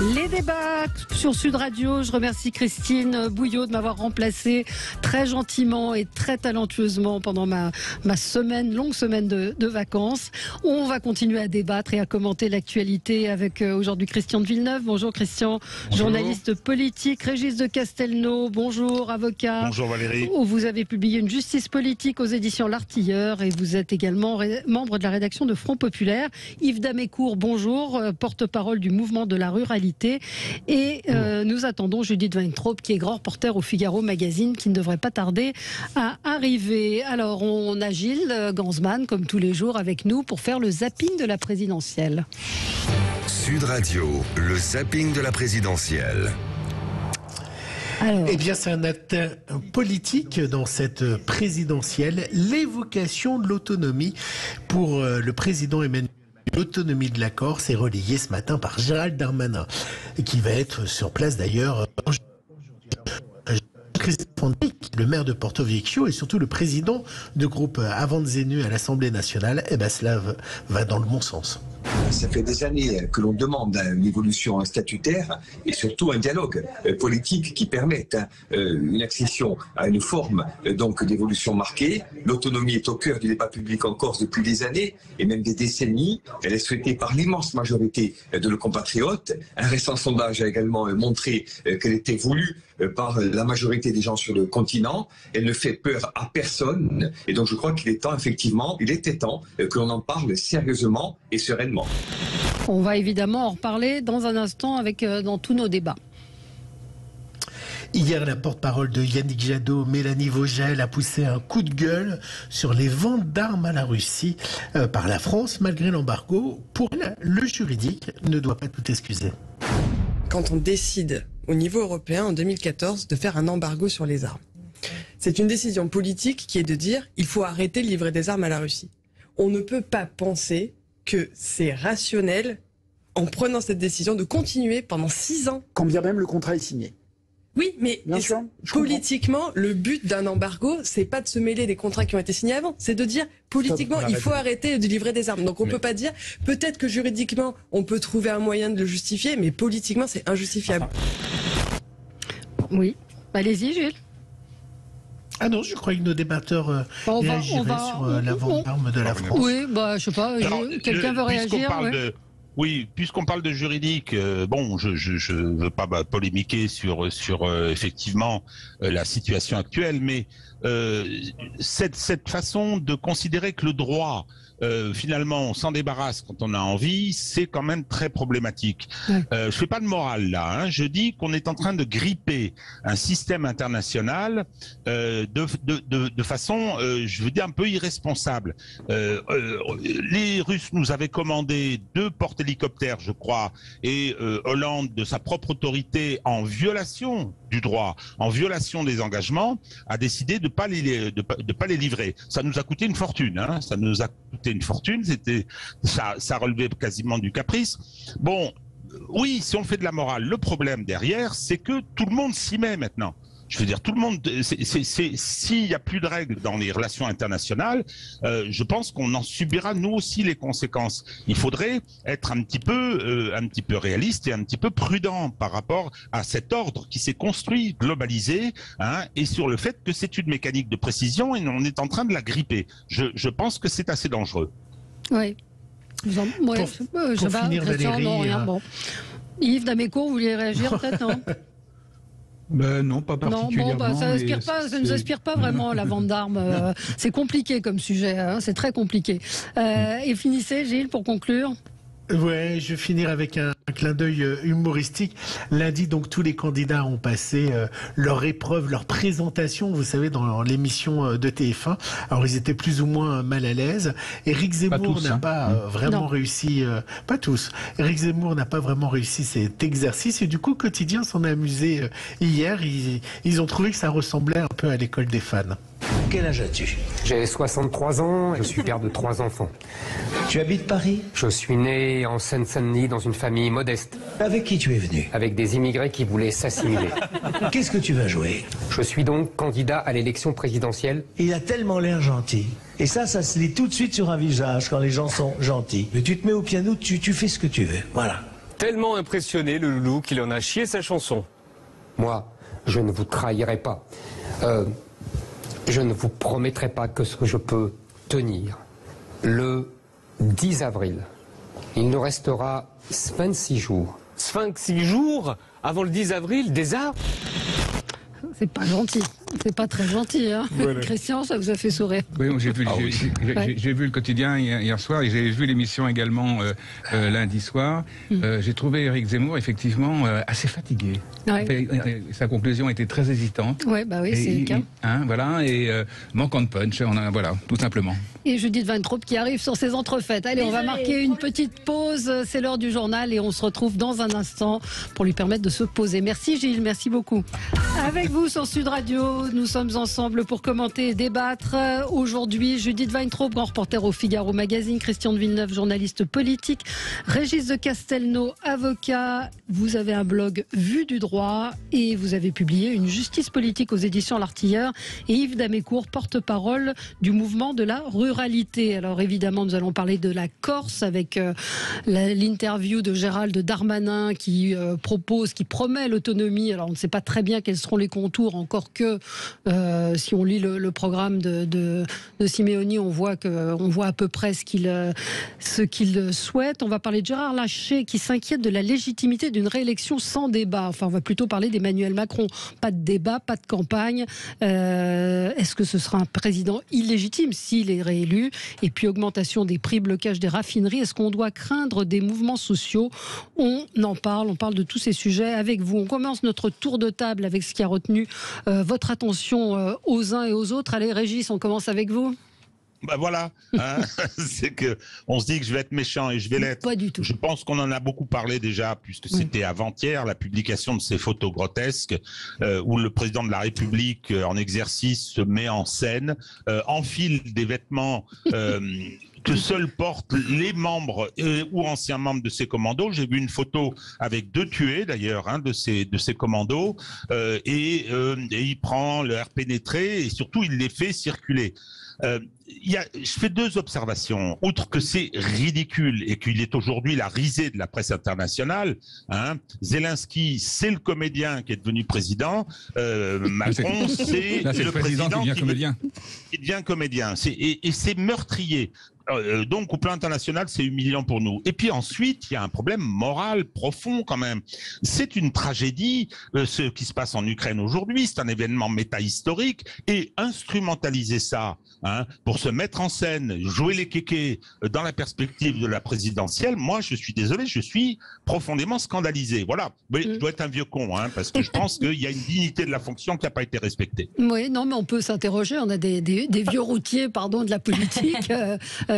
Les débats sur Sud Radio. Je remercie Christine Bouillot de m'avoir remplacé très gentiment et très talentueusement pendant ma longue semaine de vacances. On va continuer à débattre et à commenter l'actualité avec aujourd'hui Christian de Villeneuve. Bonjour Christian, bonjour. Journaliste politique. Régis de Castelnau, bonjour, avocat. Bonjour Valérie. Vous avez publié Une justice politique aux éditions L'Artilleur et vous êtes également membre de la rédaction de Front Populaire. Yves Damécourt, bonjour, porte-parole du mouvement de la ruralité. Et nous attendons Judith Weintraub, qui est grand reporter au Figaro Magazine, qui ne devrait pas tarder à arriver. Alors, on a Gilles Gansman, comme tous les jours, avec nous pour faire le zapping de la présidentielle. Sud Radio, le zapping de la présidentielle. Alors. Eh bien, c'est un acte politique dans cette présidentielle, l'évocation de l'autonomie pour le président Emmanuel. L'autonomie de la Corse est relayée ce matin par Gérald Darmanin, qui va être sur place d'ailleurs. Christophe, le maire de Porto Vecchio et surtout le président du groupe Avanzenu à l'Assemblée nationale, eh ben cela va dans le bon sens. Ça fait des années que l'on demande une évolution statutaire et surtout un dialogue politique qui permette une accession à une forme donc d'évolution marquée. L'autonomie est au cœur du débat public en Corse depuis des années et même des décennies. Elle est souhaitée par l'immense majorité de nos compatriotes. Un récent sondage a également montré qu'elle était voulue par la majorité des gens sur le continent. Elle ne fait peur à personne et donc je crois qu'il est temps, effectivement, il était temps que l'on en parle sérieusement et sereinement. On va évidemment en reparler dans un instant dans tous nos débats. Hier, la porte-parole de Yannick Jadot, Mélanie Vogel, a poussé un coup de gueule sur les ventes d'armes à la Russie par la France, malgré l'embargo. Pour elle, le juridique ne doit pas tout excuser. Quand on décide au niveau européen en 2014 de faire un embargo sur les armes, c'est une décision politique qui est de dire il faut arrêter de livrer des armes à la Russie. On ne peut pas penser que c'est rationnel, en prenant cette décision, de continuer pendant 6 ans. Quand bien même le contrat est signé. Oui, mais politiquement, le but d'un embargo, c'est pas de se mêler des contrats qui ont été signés avant, c'est de dire politiquement, il faut arrêter de livrer des armes. Donc on peut pas dire, peut-être que juridiquement, on peut trouver un moyen de le justifier, mais politiquement, c'est injustifiable. Oui, allez-y Gilles. Ah non, je croyais que nos débatteurs réagiraient sur la vente d'armes de la France. Oui, bah je sais pas, quelqu'un veut réagir. Oui, puisqu'on parle de juridique, bon, je veux pas polémiquer sur effectivement la situation actuelle, mais cette façon de considérer que le droit finalement on s'en débarrasse quand on a envie, c'est quand même très problématique. Je fais pas de morale là, je dis qu'on est en train de gripper un système international de façon, je veux dire, un peu irresponsable. Les Russes nous avaient commandé 2 porte-hélicoptères, je crois, et Hollande, de sa propre autorité, en violation du droit, en violation des engagements, a décidé de pas les livrer. Ça nous a coûté une fortune, ça nous a coûté une fortune. Ça relevait quasiment du caprice. Bon, oui, si on fait de la morale, le problème derrière, c'est que tout le monde s'y met maintenant. Je veux dire, tout le monde, s'il n'y a plus de règles dans les relations internationales, je pense qu'on en subira nous aussi les conséquences. Il faudrait être un petit peu réaliste et un petit peu prudent par rapport à cet ordre qui s'est construit, globalisé, et sur le fait que c'est une mécanique de précision et on est en train de la gripper. Je pense que c'est assez dangereux. Oui. Pour finir, Valérie, non, rien. Bon. Yves Damécourt, vous vouliez réagir peut-être, non? Non, pas particulièrement. Non, ça ne nous inspire pas vraiment la vente d'armes. C'est compliqué comme sujet, c'est très compliqué. Et finissez, Gilles, pour conclure. Ouais, je vais finir avec un clin d'œil humoristique. Lundi, donc, tous les candidats ont passé leur épreuve, leur présentation, vous savez, dans l'émission de TF1. Alors, ils étaient plus ou moins mal à l'aise. Éric Zemmour n'a pas vraiment réussi, pas tous. Éric Zemmour n'a pas vraiment réussi cet exercice. Et du coup, Quotidien s'en a amusé hier. Ils ont trouvé que ça ressemblait un peu à l'école des fans. Quel âge as-tu? J'ai 63 ans, je suis père de 3 enfants. Tu habites Paris? Je suis né en Seine-Saint-Denis dans une famille modeste. Avec qui tu es venu? Avec des immigrés qui voulaient s'assimiler. Qu'est-ce que tu vas jouer? Je suis donc candidat à l'élection présidentielle. Il a tellement l'air gentil. Et ça se lit tout de suite sur un visage quand les gens sont gentils. Mais tu te mets au piano, tu fais ce que tu veux. Voilà. Tellement impressionné, le loulou, qu'il en a chié sa chanson. Moi, je ne vous trahirai pas. Je ne vous promettrai pas que ce que je peux tenir. Le 10 avril, il nous restera 26 jours. 26 jours avant le 10 avril, des arbres? C'est pas gentil. C'est pas très gentil, hein. Voilà. Christian, ça vous a fait sourire. Oui, j'ai vu le quotidien hier soir et j'ai vu l'émission également lundi soir. J'ai trouvé Éric Zemmour effectivement assez fatigué. Ouais. Sa conclusion était très hésitante. Ouais, bah oui, c'est le cas. Voilà, et manquant de punch, voilà, tout simplement. Et Judith Weintraub qui arrive sur ses entrefaites. Allez, on va marquer une petite pause. C'est l'heure du journal et on se retrouve dans un instant pour lui permettre de se poser. Merci Gilles, merci beaucoup. Avec vous sur Sud Radio, nous sommes ensemble pour commenter et débattre. Aujourd'hui, Judith Weintraub, grand reporter au Figaro Magazine, Christian de Villeneuve, journaliste politique, Régis de Castelnau, avocat. Vous avez un blog Vue du droit et vous avez publié Une justice politique aux éditions L'Artilleur, et Yves Damécourt, porte-parole du mouvement de la ruralité. Alors évidemment, nous allons parler de la Corse avec l'interview de Gérald Darmanin qui promet l'autonomie. Alors on ne sait pas très bien quels seront les contours, encore que si on lit le programme de Simeoni, on voit à peu près ce qu'il souhaite. On va parler de Gérard Larcher qui s'inquiète de la légitimité d'une réélection sans débat. Enfin, on va plutôt parler d'Emmanuel Macron. Pas de débat, pas de campagne. Est-ce que ce sera un président illégitime s'il est réélu? Et puis augmentation des prix, blocage des raffineries. Est-ce qu'on doit craindre des mouvements sociaux? On en parle, on parle de tous ces sujets avec vous. On commence notre tour de table avec ce qui a retenu votre attention aux uns et aux autres. Allez Régis, on commence avec vous. Bah voilà, hein. C'est que on se dit que je vais être méchant et je vais l'être. Pas du tout. Je pense qu'on en a beaucoup parlé déjà, puisque c'était avant-hier la publication de ces photos grotesques où le président de la République en exercice se met en scène, enfile des vêtements que seuls portent les membres ou anciens membres de ces commandos. J'ai vu une photo avec 2 tués d'ailleurs, de ces commandos, et il prend leur pénétré et surtout il les fait circuler. Je fais 2 observations. Outre que c'est ridicule et qu'il est aujourd'hui la risée de la presse internationale, Zelensky, c'est le comédien qui est devenu président. Macron, c'est le président qui devient comédien. Et c'est meurtrier. Donc, au plan international, c'est humiliant pour nous. Et puis ensuite, il y a un problème moral profond quand même. C'est une tragédie, ce qui se passe en Ukraine aujourd'hui. C'est un événement métahistorique. Et instrumentaliser ça pour se mettre en scène, jouer les kékés dans la perspective de la présidentielle, moi, je suis désolé, je suis profondément scandalisé. Voilà. Mais je dois être un vieux con, parce que je pense qu'il y a une dignité de la fonction qui n'a pas été respectée. Oui, non, mais on peut s'interroger. On a des vieux routiers, de la politique.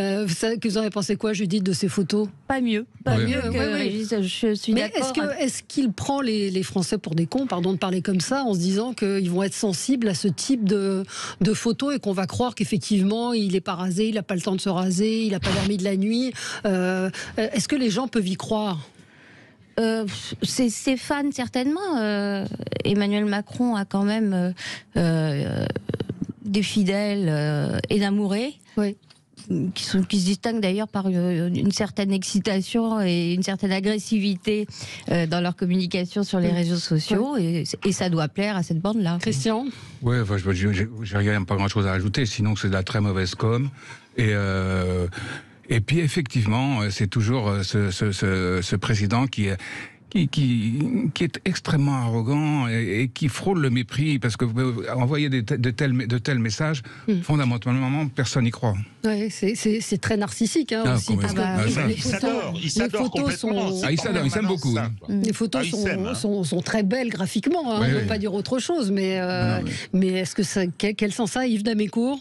Que vous en avez pensé quoi, Judith, de ces photos? Pas mieux. Pas mieux que Régis, je suis d'accord. Mais est-ce qu'il prend les Français pour des cons, pardon de parler comme ça, en se disant qu'ils vont être sensibles à ce type de photos et qu'on va croire qu'effectivement, il n'est pas rasé, il n'a pas le temps de se raser, il n'a pas dormi de la nuit? Est-ce que les gens peuvent y croire? Ses fans, certainement. Emmanuel Macron a quand même des fidèles et d'amoureux. Oui. Qui se distinguent d'ailleurs par une certaine excitation et une certaine agressivité dans leur communication sur les réseaux sociaux, et ça doit plaire à cette bande-là. Christian? Oui, enfin, j'ai rien, pas grand-chose à ajouter, sinon c'est de la très mauvaise com. Et puis effectivement, c'est toujours ce président qui est extrêmement arrogant et qui frôle le mépris, parce que envoyer de tels messages, fondamentalement, personne n'y croit. Oui, c'est très narcissique aussi. Il s'adore complètement. Il s'aime beaucoup. Les photos sont très belles graphiquement, on ne peut pas dire autre chose, mais est-ce que quel sens a Yves Damécourt?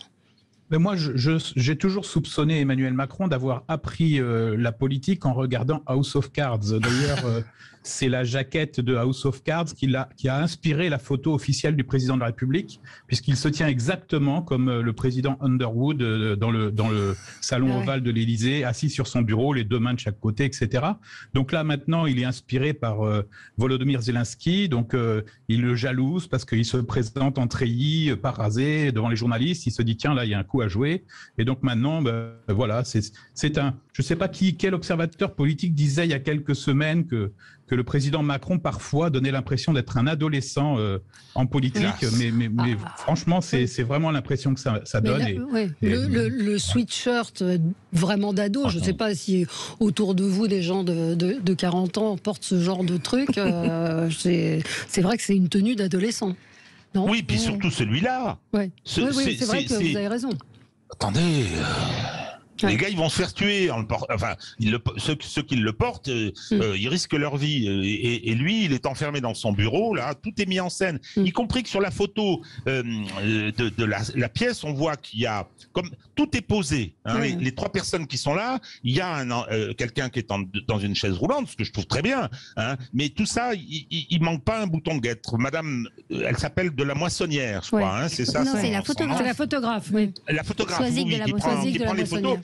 Mais moi, j'ai toujours soupçonné Emmanuel Macron d'avoir appris la politique en regardant House of Cards. D'ailleurs, c'est la jaquette de House of Cards qui a inspiré la photo officielle du président de la République, puisqu'il se tient exactement comme le président Underwood dans le salon ovale de l'Élysée, assis sur son bureau, les deux mains de chaque côté, etc. Donc là, maintenant, il est inspiré par Volodymyr Zelensky, donc il le jalouse parce qu'il se présente en treillis, pas rasé, devant les journalistes. Il se dit, tiens, là, il y a un coup à jouer. Et donc maintenant, voilà, c'est un... Je ne sais pas quel observateur politique disait il y a quelques semaines que le président Macron, parfois, donnait l'impression d'être un adolescent en politique. Mais franchement, c'est vraiment l'impression que ça donne. Le sweatshirt vraiment d'ado, je ne sais pas si autour de vous, des gens de 40 ans portent ce genre de truc. C'est vrai que c'est une tenue d'adolescent. Non ? Oui, puis surtout celui-là. Oui, c'est vrai que vous avez raison. Attendez... Les gars, ils vont se faire tuer. Enfin, ceux qui le portent, ils risquent leur vie. Et lui, il est enfermé dans son bureau. Là, tout est mis en scène, y compris que sur la photo de la pièce, on voit qu'il y a comme tout est posé. Hein, les trois personnes qui sont là, il y a quelqu'un qui est dans une chaise roulante, ce que je trouve très bien. Hein, mais tout ça, il manque pas un bouton de guêtre. Madame, elle s'appelle de la Moissonnière, je crois. Hein, c'est ça. Non, c'est la photographe. C'est la photographe, oui. La photographe, qui prend les photos.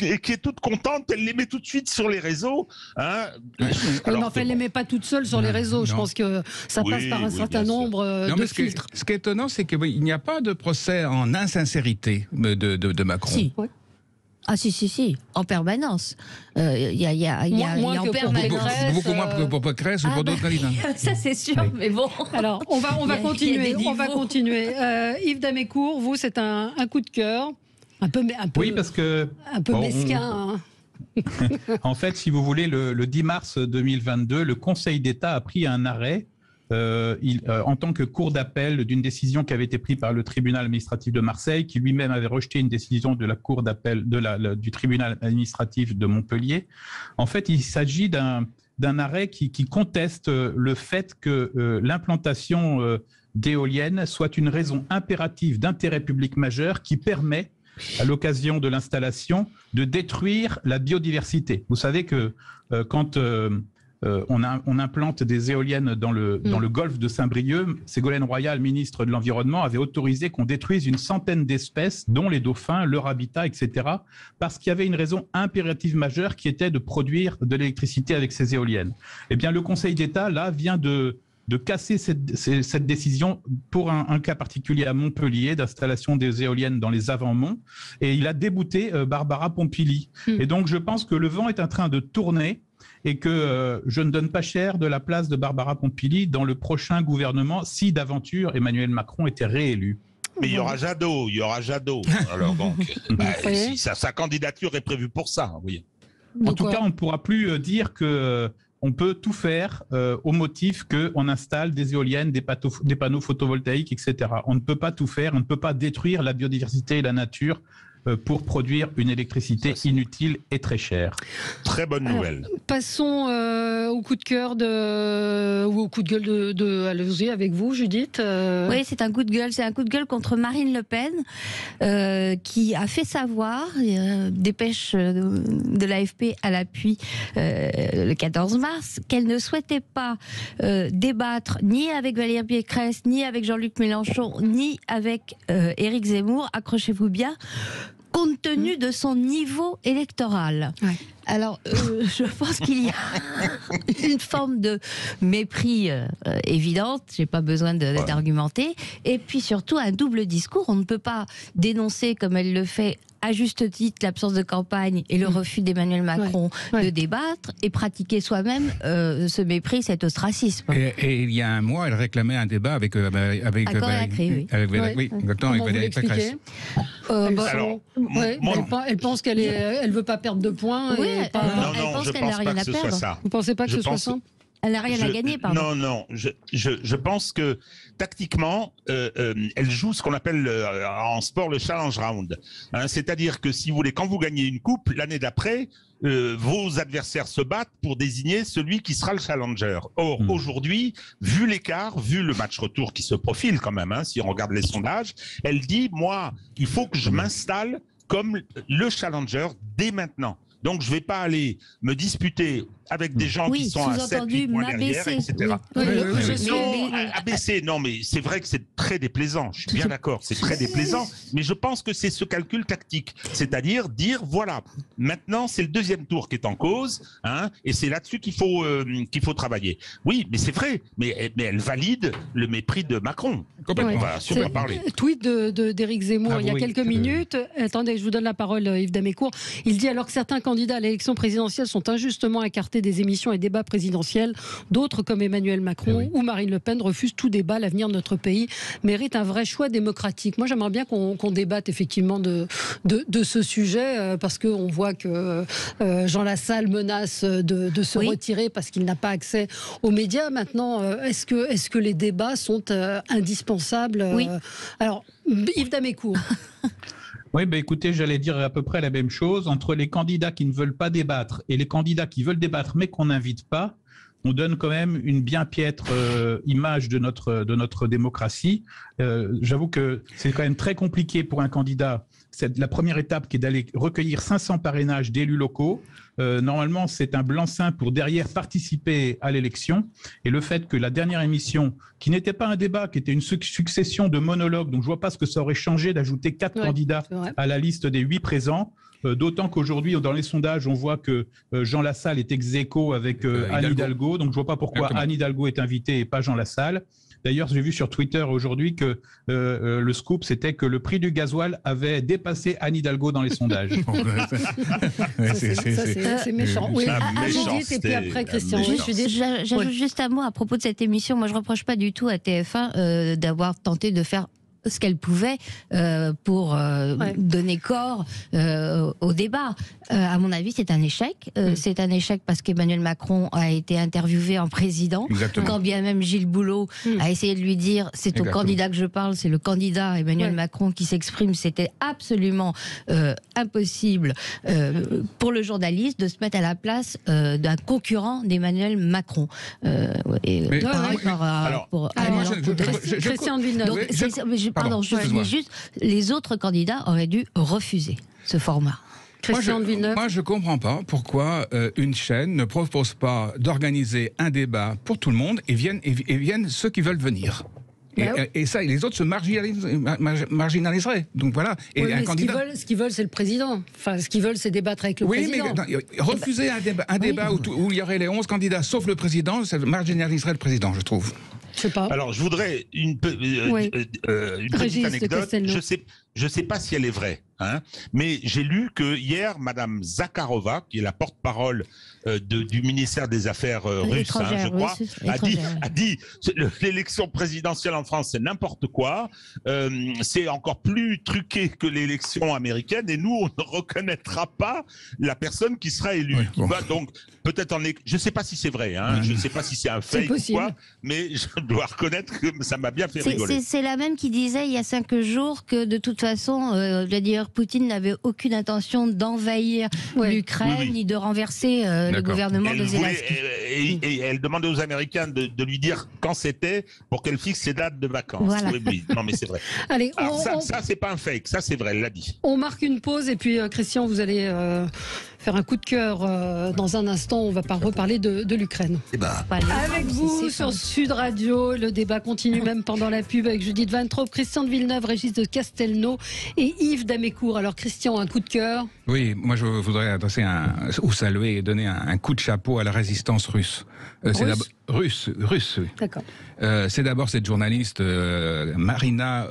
Et qui est toute contente, elle les met tout de suite sur les réseaux. Hein. Alors, mais enfin, elle ne les met pas toute seule sur les réseaux. Je pense que ça passe par un certain nombre de filtres. Ce qui est étonnant, c'est qu'il n'y a pas de procès en insincérité de Macron. Si. Oui. Ah si, en permanence. Il y a en permanence. Beaucoup moins pour Pécresse ou pour d'autres candidats. Ça c'est sûr, mais bon. Alors on va continuer. Yves Damécourt, vous, c'est un coup de cœur. Un peu, oui, parce que un peu mesquin. En fait, si vous voulez, le 10 mars 2022, le Conseil d'État a pris un arrêt en tant que cour d'appel d'une décision qui avait été prise par le tribunal administratif de Marseille, qui lui-même avait rejeté une décision de la cour d'appel du tribunal administratif de Montpellier. En fait, il s'agit d'un arrêt qui conteste le fait que l'implantation d'éoliennes soit une raison impérative d'intérêt public majeur qui permet, à l'occasion de l'installation, de détruire la biodiversité. Vous savez que quand on implante des éoliennes dans le golfe de Saint-Brieuc, Ségolène Royal, ministre de l'Environnement, avait autorisé qu'on détruise une centaine d'espèces, dont les dauphins, leur habitat, etc., parce qu'il y avait une raison impérative majeure qui était de produire de l'électricité avec ces éoliennes. Eh bien, le Conseil d'État, là, vient de casser cette décision pour un cas particulier à Montpellier d'installation des éoliennes dans les avant-monts, et il a débouté Barbara Pompili. Et donc je pense que le vent est en train de tourner et que je ne donne pas cher de la place de Barbara Pompili dans le prochain gouvernement si d'aventure Emmanuel Macron était réélu. Mais il y aura Jadot. Alors donc, sa candidature est prévue pour ça, oui. En tout cas, on ne pourra plus dire que on peut tout faire au motif qu'on installe des éoliennes, des panneaux photovoltaïques, etc. On ne peut pas tout faire, on ne peut pas détruire la biodiversité et la nature pour produire une électricité inutile et très chère. Très bonne nouvelle. Passons au coup de cœur ou au coup de gueule de allez-y avec vous, Judith. Oui, c'est un coup de gueule. C'est un coup de gueule contre Marine Le Pen qui a fait savoir, dépêche de l'AFP à l'appui le 14 mars, qu'elle ne souhaitait pas débattre ni avec Valérie Pécresse, ni avec Jean-Luc Mélenchon, ni avec Éric Zemmour. Accrochez-vous bien. Compte tenu de son niveau électoral. Ouais. Alors, je pense qu'il y a une forme de mépris évidente, j'ai pas besoin d'argumenter, et puis surtout un double discours. On ne peut pas dénoncer, comme elle le fait, à juste titre, l'absence de campagne et le refus d'Emmanuel Macron de débattre, et pratiquer soi-même ce mépris, cet ostracisme. Et il y a un mois, elle réclamait un débat avec Valérie Pécresse. Elle pense qu'elle veut pas perdre de points. Oui, elle pense qu'elle n'a rien à perdre. Vous pensez pas que ce soit ça ? Elle n'a rien à gagner, pardon. Non, je pense que tactiquement, elle joue ce qu'on appelle en sport le challenge round. Hein, c'est-à-dire que si vous voulez, quand vous gagnez une coupe, l'année d'après, vos adversaires se battent pour désigner celui qui sera le challenger. Or, aujourd'hui, vu l'écart, vu le match retour qui se profile quand même, hein, si on regarde les sondages, elle dit, moi, il faut que je m'installe comme le challenger dès maintenant. Donc, je ne vais pas aller me disputer avec des gens qui sont à 7-8 points derrière, etc. ABC, non, mais c'est vrai que c'est très déplaisant, je suis bien d'accord, c'est très déplaisant, mais je pense que c'est ce calcul tactique, c'est-à-dire dire, voilà, maintenant c'est le deuxième tour qui est en cause, hein, et c'est là-dessus qu'il faut travailler. Oui, mais c'est vrai, mais elle valide le mépris de Macron. Complètement. On va sûrement parler. Tweet d'Éric Zemmour il y a quelques minutes. Attendez, je vous donne la parole, Yves Damécourt. Il dit, alors que certains candidats à l'élection présidentielle sont injustement écartés des émissions et débats présidentiels, d'autres comme Emmanuel Macron ou Marine Le Pen refusent tout débat. L'avenir de notre pays mérite un vrai choix démocratique. Moi, j'aimerais bien qu'on débatte effectivement de ce sujet parce qu'on voit que Jean Lassalle menace de se retirer parce qu'il n'a pas accès aux médias. Maintenant, est-ce que les débats sont indispensables? Alors, Yves Damécourt. Oui, écoutez, j'allais dire à peu près la même chose. Entre les candidats qui ne veulent pas débattre et les candidats qui veulent débattre mais qu'on n'invite pas, on donne quand même une bien piètre image de notre démocratie. J'avoue que c'est quand même très compliqué pour un candidat. C'est la première étape qui est d'aller recueillir 500 parrainages d'élus locaux. Normalement, c'est un blanc-seing pour derrière participer à l'élection. Et le fait que la dernière émission, qui n'était pas un débat, qui était une succession de monologues, donc je vois pas ce que ça aurait changé d'ajouter 4 candidats à la liste des 8 présents. D'autant qu'aujourd'hui, dans les sondages, on voit que Jean Lassalle est ex-aequo avec Anne Hidalgo. Donc je vois pas pourquoi Anne Hidalgo est invitée et pas Jean Lassalle. D'ailleurs, j'ai vu sur Twitter aujourd'hui que le scoop, c'était que le prix du gasoil avait dépassé Anne Hidalgo dans les sondages. C'est méchant. Oui. Judith, et puis après Christian. J'ajoute juste un mot à propos de cette émission. Moi, je ne reproche pas du tout à TF1 d'avoir tenté de faire ce qu'elle pouvait pour donner corps au débat. À mon avis, c'est un échec. C'est un échec parce qu'Emmanuel Macron a été interviewé en président. Exactement. Quand bien même Gilles Boulot a essayé de lui dire c'est au candidat que je parle, c'est le candidat Emmanuel Macron qui s'exprime. C'était absolument impossible pour le journaliste de se mettre à la place d'un concurrent d'Emmanuel Macron. Christian Villeneuve. Pardon, je dis juste, les autres candidats auraient dû refuser ce format. Moi, je ne comprends pas pourquoi une chaîne ne propose pas d'organiser un débat pour tout le monde et viennent ceux qui veulent venir. Et ça, les autres se marginaliseraient. Donc voilà. Et un candidat... Ce qu'ils veulent, c'est le président. Enfin, ce qu'ils veulent, c'est débattre avec le président. Mais refuser un débat où il y aurait les 11 candidats, sauf le président, ça marginaliserait le président, je trouve. Je sais pas. Alors, je voudrais une petite anecdote. Je sais pas si elle est vraie, hein, mais j'ai lu que hier, Madame Zakharova, qui est la porte-parole du ministère des Affaires russe, je crois, a dit l'élection présidentielle en France, c'est n'importe quoi. C'est encore plus truqué que l'élection américaine, et nous, on ne reconnaîtra pas la personne qui sera élue. Donc, peut-être je sais pas si c'est vrai, hein, je sais pas si c'est un fake ou quoi, mais je dois reconnaître que ça m'a bien fait rigoler. C'est la même qui disait il y a 5 jours que de toute façon, Vladimir Poutine n'avait aucune intention d'envahir l'Ukraine ni de renverser le gouvernement de Zelensky. Et elle demandait aux Américains de lui dire quand c'était pour qu'elle fixe ses dates de vacances. Voilà. Oui, non mais c'est vrai. Allez, ça c'est pas un fake, ça c'est vrai, elle l'a dit. On marque une pause et puis Christian, vous allez faire un coup de cœur dans un instant. On va reparler de l'Ukraine. Avec vous sur Sud Radio, le débat continue même pendant la pub avec Judith Van Traub, Christian de Villeneuve, Régis de Castelnau et Yves Damécourt. Alors Christian, un coup de cœur? Oui, moi je voudrais adresser saluer et donner un coup de chapeau à la résistance russe. Russe, oui. D'accord. C'est d'abord cette journaliste Marina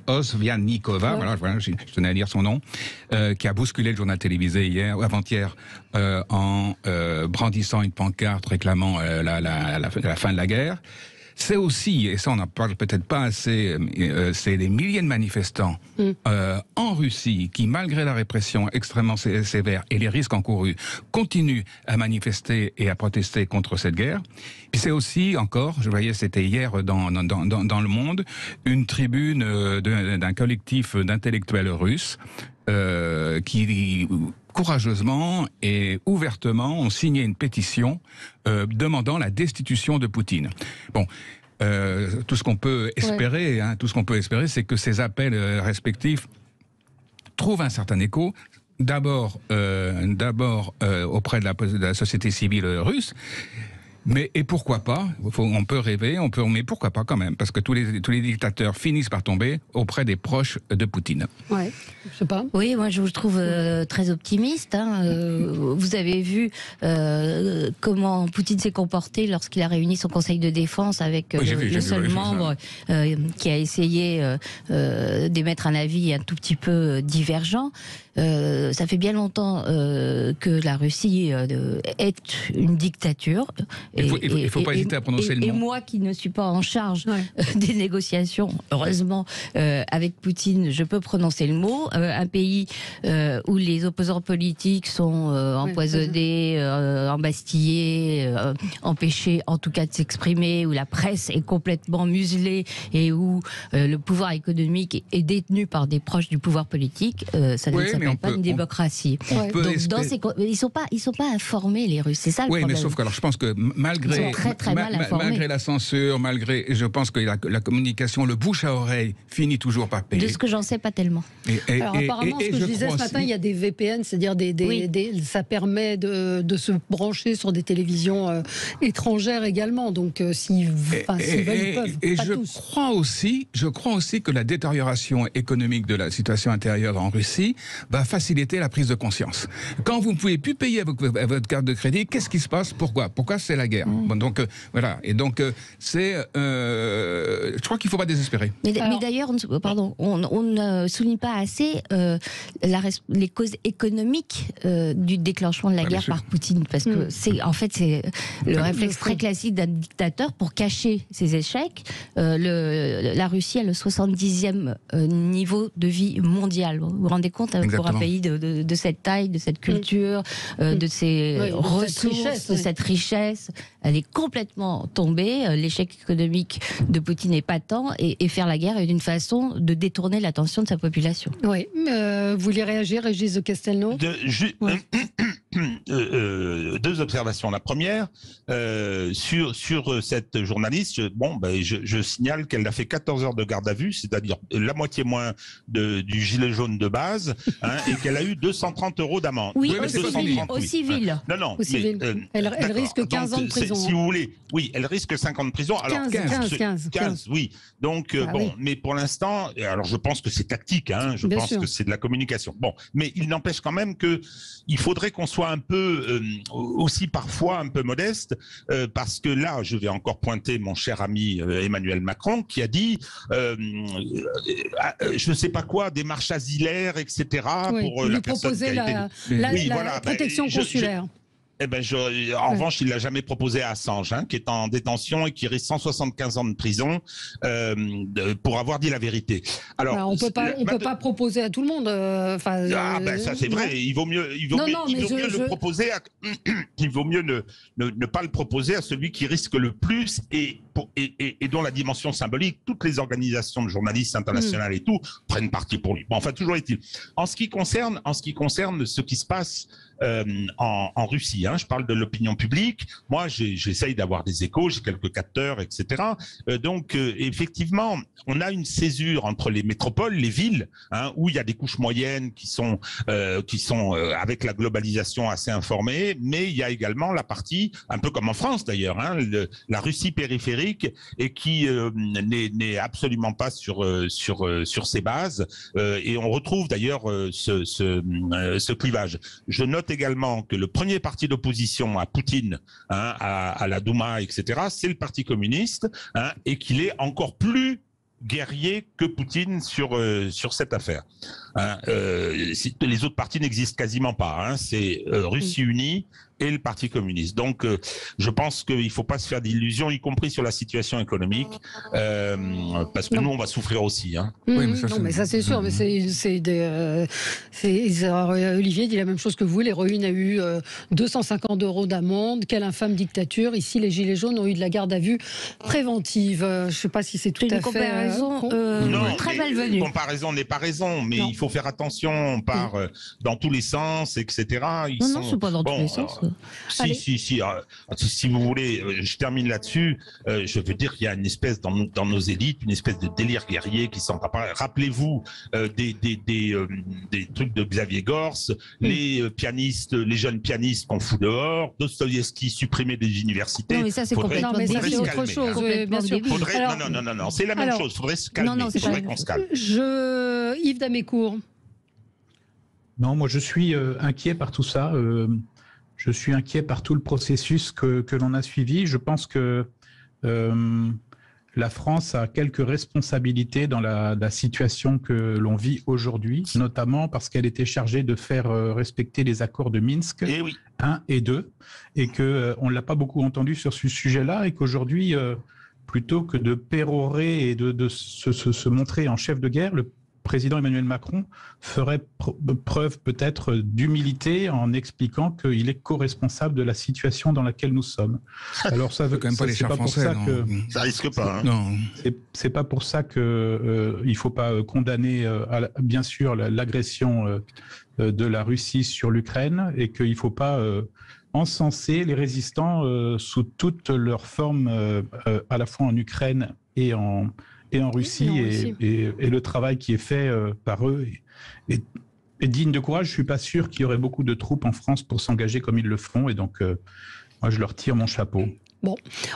Osvianikova, voilà, je tenais à dire son nom, qui a bousculé le journal télévisé hier ou avant-hier en brandissant une pancarte réclamant la fin de la guerre. C'est aussi, et ça on n'en parle peut-être pas assez, c'est des milliers de manifestants en Russie qui, malgré la répression extrêmement sévère et les risques encourus, continuent à manifester et à protester contre cette guerre. Puis c'est aussi encore, je voyais, c'était hier dans Le Monde, une tribune d'un collectif d'intellectuels russes qui courageusement et ouvertement ont signé une pétition demandant la destitution de Poutine. Bon, tout ce qu'on peut espérer, c'est que ces appels respectifs trouvent un certain écho. d'abord auprès de la société civile russe. Mais et pourquoi pas? On peut rêver, mais pourquoi pas quand même? Parce que tous les dictateurs finissent par tomber auprès des proches de Poutine. Ouais, je sais pas. Oui, moi je vous trouve très optimiste. Vous avez vu comment Poutine s'est comporté lorsqu'il a réuni son conseil de défense avec le seul membre qui a essayé d'émettre un avis un tout petit peu divergent. Ça fait bien longtemps que la Russie est une dictature. Il ne faut pas hésiter à prononcer le nom. Et moi qui ne suis pas en charge des négociations, heureusement, avec Poutine, je peux prononcer le mot. Un pays où les opposants politiques sont empoisonnés, embastillés, empêchés en tout cas de s'exprimer, où la presse est complètement muselée et où le pouvoir économique est détenu par des proches du pouvoir politique, ça ne s'appelle pas une démocratie. Donc, ils sont pas informés, les Russes. C'est ça le problème. Oui, mais sauf que alors je pense que malgré la censure, je pense que la communication, le bouche à oreille finit toujours par payer. De ce que j'en sais pas tellement. Alors apparemment, ce que je disais ce matin, il y a des VPN, c'est-à-dire ça permet de se brancher sur des télévisions étrangères également. Donc s'ils veulent, ils peuvent. Et je crois aussi que la détérioration économique de la situation intérieure en Russie va faciliter la prise de conscience. Quand vous ne pouvez plus payer avec votre carte de crédit, qu'est-ce qui se passe? Pourquoi c'est la guerre. Bon, donc voilà. Et donc je crois qu'il ne faut pas désespérer. Mais d'ailleurs, on ne souligne pas assez les causes économiques du déclenchement de la guerre par Poutine, parce que c'est le réflexe très classique d'un dictateur pour cacher ses échecs. La Russie a le 70e niveau de vie mondial. Vous vous rendez compte, pour un pays de cette taille, de cette culture, de ses ressources, de cette richesse, elle est complètement tombée. L'échec économique de Poutine est patent, et faire la guerre est une façon de détourner l'attention de sa population. Oui, vous voulez réagir, Régis de Castelnau? Deux observations. La première, sur cette journaliste, je signale qu'elle a fait 14 heures de garde à vue, c'est-à-dire la moitié moins du gilet jaune de base, et qu'elle a eu 230 € d'amende. Oui, au civil. Non. Au civil. Elle risque 15 ans de prison. Si vous voulez, oui, elle risque 5 ans de prison. Alors, 15, oui. Donc, mais pour l'instant, alors je pense que c'est tactique, je pense que c'est de la communication. Bon, mais il n'empêche quand même qu'il faudrait qu'on soit un peu, aussi parfois un peu modeste, parce que là, je vais encore pointer mon cher ami Emmanuel Macron, qui a dit, je ne sais pas quoi, des marches asilaires, etc. pour la personne qui a été... la protection consulaire. En revanche, il l'a jamais proposé à Assange, qui est en détention et qui risque 175 ans de prison pour avoir dit la vérité. Alors, on peut pas proposer à tout le monde. Ça c'est vrai. Il vaut mieux le proposer. Il vaut mieux ne pas le proposer à celui qui risque le plus et dont la dimension symbolique, toutes les organisations de journalistes internationales et tout prennent parti pour lui. Bon, enfin, toujours est-il. En ce qui concerne ce qui se passe en Russie, je parle de l'opinion publique. Moi, j'essaye d'avoir des échos, j'ai quelques capteurs, etc. Donc, effectivement, on a une césure entre les métropoles, les villes, où il y a des couches moyennes qui sont avec la globalisation assez informées, mais il y a également la partie, un peu comme en France d'ailleurs, la Russie périphérique, et qui n'est absolument pas sur ses bases. Et on retrouve d'ailleurs ce clivage. Je note également que le premier parti d'opposition à Poutine, à la Douma, etc., c'est le Parti communiste, et qu'il est encore plus guerrier que Poutine sur cette affaire. Les autres partis n'existent quasiment pas. C'est Russie Unie et le Parti communiste. Donc, je pense qu'il ne faut pas se faire d'illusions, y compris sur la situation économique, parce que nous, on va souffrir aussi. Mais ça c'est sûr. Mais Olivier dit la même chose que vous. L'héroïne a eu 250 € d'amende. Quelle infâme dictature. Ici, les Gilets jaunes ont eu de la garde à vue préventive. Je ne sais pas si c'est tout à fait... comparaison très malvenue. Une comparaison n'est pas raison, mais il faut faire attention. On part dans tous les sens, etc. Non, c'est pas dans tous les sens. Si vous voulez, je termine là-dessus. Je veux dire qu'il y a une espèce dans nos élites, une espèce de délire guerrier qui s'en rappelle. Rappelez-vous des trucs de Xavier Gorce, les pianistes, les jeunes pianistes qu'on fout dehors, Dostoïevski supprimé des universités. Non, mais ça c'est complètement mais ça, c'est autre débile. chose, bien sûr. Non, c'est la même chose. Faudrait se calmer. Non, c'est faudrait qu'on se calme. Yves Damécourt. Non, moi je suis inquiet par tout ça. Je suis inquiet par tout le processus que l'on a suivi. Je pense que la France a quelques responsabilités dans la situation que l'on vit aujourd'hui, notamment parce qu'elle était chargée de faire respecter les accords de Minsk 1 et 2, et qu'on ne l'a pas beaucoup entendu sur ce sujet-là, et qu'aujourd'hui, plutôt que de pérorer et de se montrer en chef de guerre, le président Emmanuel Macron ferait preuve peut-être d'humilité en expliquant qu'il est co-responsable de la situation dans laquelle nous sommes. Alors ça veut quand même pas les chars français. Ça risque pas. Hein. Non, c'est pas pour ça que il faut pas condamner bien sûr l'agression de la Russie sur l'Ukraine, et qu'il faut pas encenser les résistants sous toutes leurs formes, à la fois en Ukraine et en Russie, et le travail qui est fait par eux est digne de courage. Je ne suis pas sûr qu'il y aurait beaucoup de troupes en France pour s'engager comme ils le font, et donc moi je leur tire mon chapeau. Bon,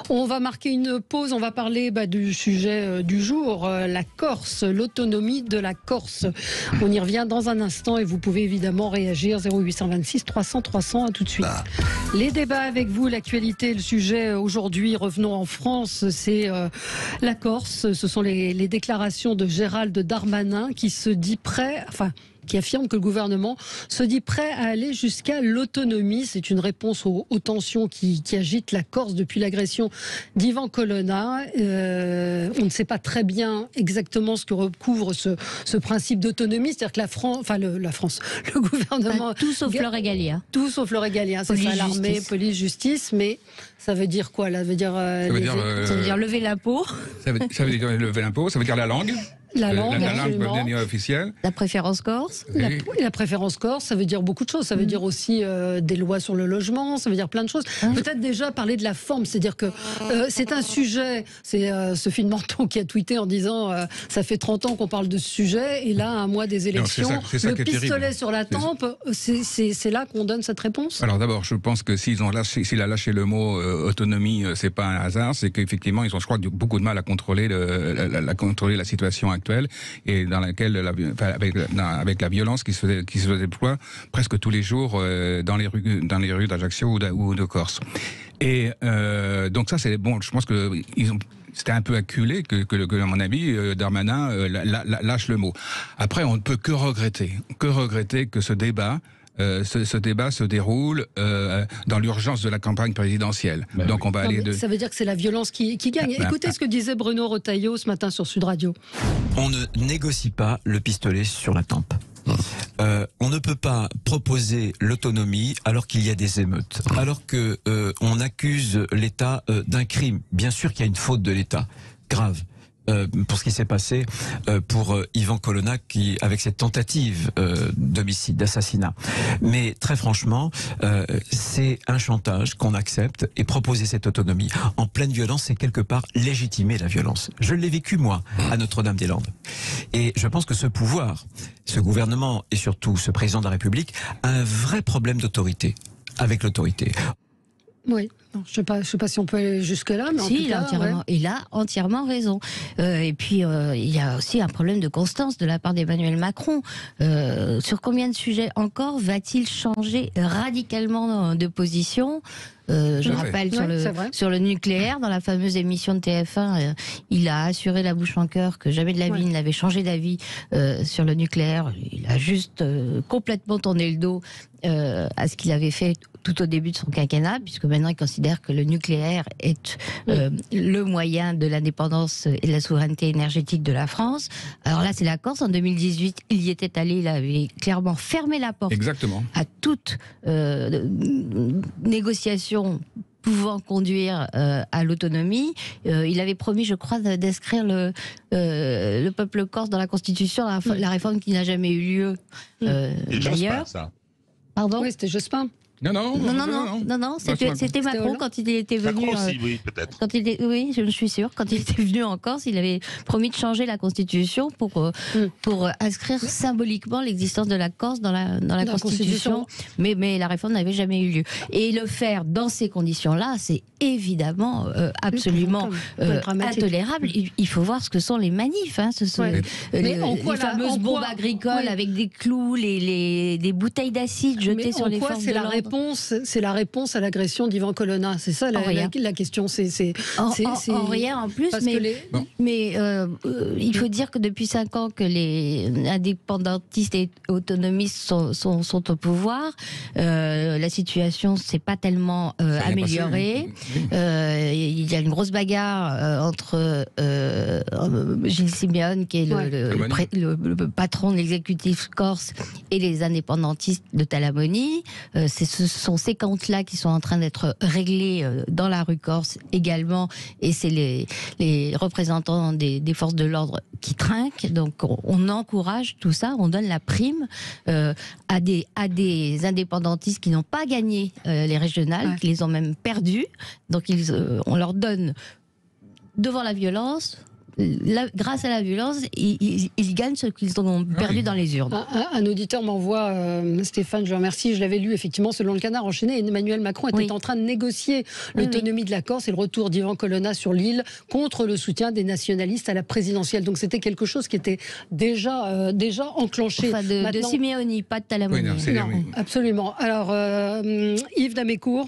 on va marquer une pause, on va parler du sujet du jour, la Corse, l'autonomie de la Corse. On y revient dans un instant et vous pouvez évidemment réagir 0826 300 300, à tout de suite. Les débats avec vous, l'actualité, le sujet aujourd'hui, revenons en France, c'est la Corse. Ce sont les déclarations de Gérald Darmanin qui se dit prêt, qui affirme que le gouvernement se dit prêt à aller jusqu'à l'autonomie. C'est une réponse aux tensions qui agitent la Corse depuis l'agression d'Ivan Colonna. On ne sait pas très bien exactement ce que recouvre ce principe d'autonomie. C'est-à-dire que le gouvernement... Tout sauf le régalien. Tout sauf le régalien, c'est ça, l'armée, police, justice, mais ça veut dire quoi là? Ça veut dire lever l'impôt. Ça veut dire lever l'impôt, ça veut dire la langue. La langue officielle. La préférence corse. La préférence corse, ça veut dire beaucoup de choses. Ça veut dire aussi des lois sur le logement, ça veut dire plein de choses. Peut-être déjà parler de la forme, c'est-à-dire que c'est un sujet, c'est Sophie de Menton qui a tweeté en disant ça fait 30 ans qu'on parle de ce sujet, et là, à un mois des élections, le pistolet sur la tempe, c'est là qu'on donne cette réponse. Alors d'abord, je pense que s'il a lâché le mot autonomie, c'est pas un hasard, c'est qu'effectivement, ils ont, je crois, beaucoup de mal à contrôler la situation actuelle, et dans laquelle avec la violence qui se déploie presque tous les jours dans les rues d'Ajaccio ou de Corse. Et donc ça, c'est bon. Je pense que c'était un peu acculé que à mon avis, Darmanin lâche le mot. Après, on ne peut que regretter que ce débat se déroule dans l'urgence de la campagne présidentielle. Donc on va Ça veut dire que c'est la violence qui gagne. Écoutez ce que disait Bruno Retailleau ce matin sur Sud Radio. On ne négocie pas le pistolet sur la tempe. On ne peut pas proposer l'autonomie alors qu'il y a des émeutes, alors que on accuse l'État d'un crime. Bien sûr qu'il y a une faute de l'État, grave. Pour ce qui s'est passé pour Ivan Colonna, avec cette tentative d'homicide, d'assassinat. Mais très franchement, c'est un chantage qu'on accepte, et proposer cette autonomie en pleine violence, c'est quelque part légitimer la violence. Je l'ai vécu, moi, à Notre-Dame-des-Landes. Et je pense que ce pouvoir, ce gouvernement et surtout ce président de la République a un vrai problème d'autorité avec l'autorité. Oui. Je ne sais pas si on peut aller jusque-là, mais en tout cas... Il a entièrement raison. Et puis, il y a aussi un problème de constance de la part d'Emmanuel Macron. Sur combien de sujets encore va-t-il changer radicalement de position ? Je rappelle sur le nucléaire, dans la fameuse émission de TF1, il a assuré la bouche en cœur que jamais de la vie il n'avait changé d'avis sur le nucléaire. Il a juste complètement tourné le dos à ce qu'il avait fait tout au début de son quinquennat, puisque maintenant il considère que le nucléaire est le moyen de l'indépendance et de la souveraineté énergétique de la France. Alors là, c'est la Corse. En 2018, il y était allé, il avait clairement fermé la porte à toute négociation pouvant conduire à l'autonomie. Il avait promis, je crois, d'inscrire le peuple corse dans la Constitution, la réforme qui n'a jamais eu lieu d'ailleurs. Pardon ? Oui, c'était Jospin. Non, c'était Macron quand il était venu. Macron aussi, oui, peut-être. Oui, je suis sûre. Quand il était venu en Corse, il avait promis de changer la Constitution pour inscrire symboliquement l'existence de la Corse dans la Constitution. Mais la réforme n'avait jamais eu lieu. Et le faire dans ces conditions-là, c'est évidemment absolument intolérable. Il faut voir ce que sont les manifs. Ce sont les fameuses bombes agricoles avec des clous, des bouteilles d'acide jetées sur les forces de l'ordre. C'est la réponse à l'agression d'Ivan Colonna. C'est ça la question. En rien en plus, mais il faut dire que depuis 5 ans que les indépendantistes et autonomistes sont au pouvoir, la situation s'est pas tellement améliorée. Il y a une grosse bagarre entre Gilles Simeone, qui est le patron de l'exécutif corse, et les indépendantistes de Talamoni. Ce sont ces comptes-là qui sont en train d'être réglés dans la rue corse également, et c'est les représentants des forces de l'ordre qui trinquent. Donc on encourage tout ça, on donne la prime à des indépendantistes qui n'ont pas gagné les régionales, qui les ont même perdues. Donc on leur donne devant la violence. Grâce à la violence, ils gagnent ce qu'ils ont perdu dans les urnes. Un auditeur m'envoie, Stéphane, je vous remercie, je l'avais lu effectivement, selon le Canard enchaîné, Emmanuel Macron était en train de négocier l'autonomie de la Corse et le retour d'Ivan Colonna sur l'île contre le soutien des nationalistes à la présidentielle. Donc c'était quelque chose qui était déjà enclenché. Enfin, de Simeoni, pas de Talamoni. Non, absolument. Alors, Yves Damécourt.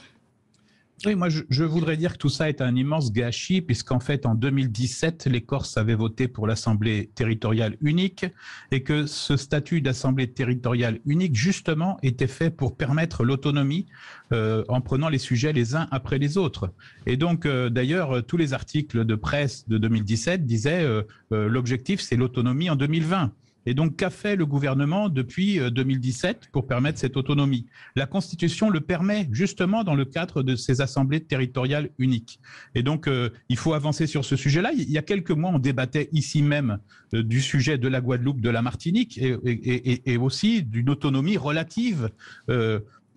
Oui, moi je voudrais dire que tout ça est un immense gâchis, puisqu'en fait en 2017, les Corses avaient voté pour l'Assemblée territoriale unique, et que ce statut d'Assemblée territoriale unique, justement, était fait pour permettre l'autonomie en prenant les sujets les uns après les autres. Et donc, d'ailleurs, tous les articles de presse de 2017 disaient l'objectif, c'est l'autonomie en 2020. Et donc, qu'a fait le gouvernement depuis 2017 pour permettre cette autonomie? La Constitution le permet justement dans le cadre de ces assemblées territoriales uniques. Et donc, il faut avancer sur ce sujet-là. Il y a quelques mois, on débattait ici même du sujet de la Guadeloupe, de la Martinique et aussi d'une autonomie relative.